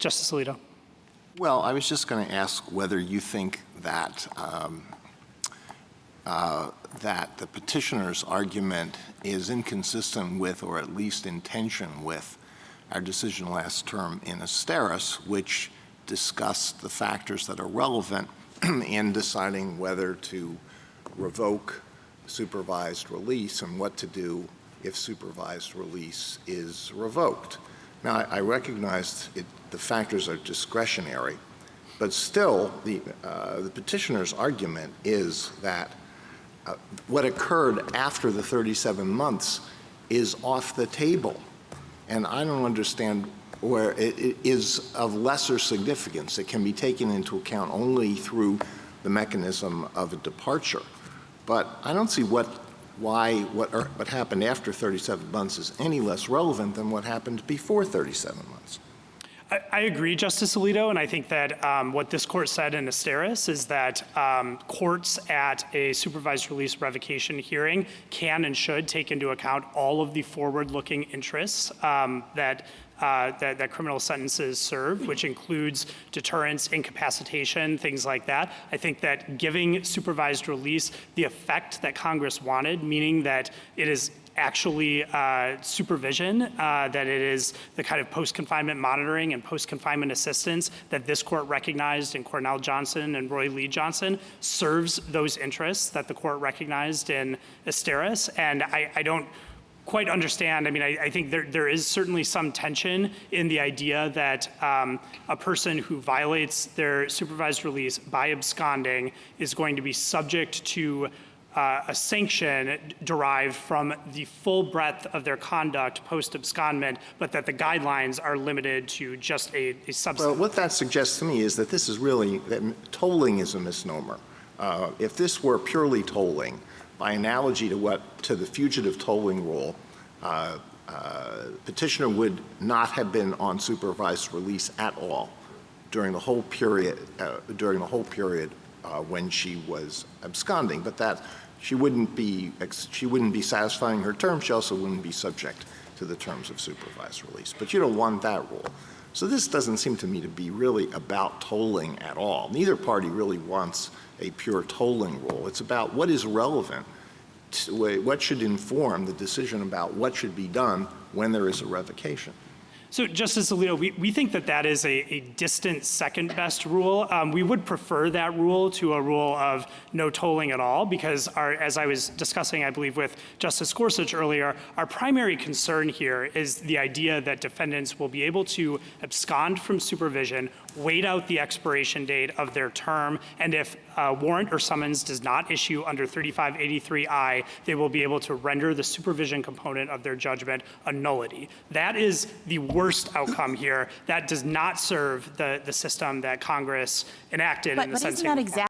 Justice Alito. Well, I was just going to ask whether you think that that the petitioner's argument is inconsistent with, or at least in tension with, our decision last term in Asteris, which discussed the factors that are relevant in deciding whether to revoke supervised release and what to do if supervised release is revoked. Now, I recognize the factors are discretionary, but still the petitioner's argument is that what occurred after the 37 months is off the table. And I don't understand where it is of lesser significance. It can be taken into account only through the mechanism of a departure. But I don't see what happened after 37 months is any less relevant than what happened before 37 months. I agree, Justice Alito, and I think that what this court said in Asteris is that courts at a supervised release revocation hearing can and should take into account all of the forward-looking interests that criminal sentences serve, which includes deterrence, incapacitation, things like that. I think that giving supervised release the effect that Congress wanted, meaning that it is actually supervision, that it is the kind of post-confinement monitoring and post-confinement assistance that this court recognized in Cornell Johnson and Roy Lee Johnson, serves those interests that the court recognized in Asteris. And I don't quite understand. I mean, I think there is certainly some tension in the idea that a person who violates their supervised release by absconding is going to be subject to a sanction derived from the full breadth of their conduct post-abscondment, but that the guidelines are limited to just a subset. Well, what that suggests to me is that this is really, that tolling is a misnomer. If this were purely tolling, by analogy to the fugitive tolling rule, petitioner would not have been on supervised release at all during the whole period when she was absconding, but that she wouldn't be satisfying her term. She also wouldn't be subject to the terms of supervised release. But you don't want that rule. So this doesn't seem to me to be really about tolling at all. Neither party really wants a pure tolling rule. It's about what is relevant, what should inform the decision about what should be done when there is a revocation. So, Justice Alito, we think that that is a distant second best rule. We would prefer that rule to a rule of no tolling at all, because as I was discussing, I believe, with Justice Gorsuch earlier, our primary concern here is the idea that defendants will be able to abscond from supervision, wait out the expiration date of their term, and if a warrant or summons does not issue under 3583I, they will be able to render the supervision component of their judgment a nullity. That is the worst outcome here. That does not serve the system that Congress enacted in the sentencing reform.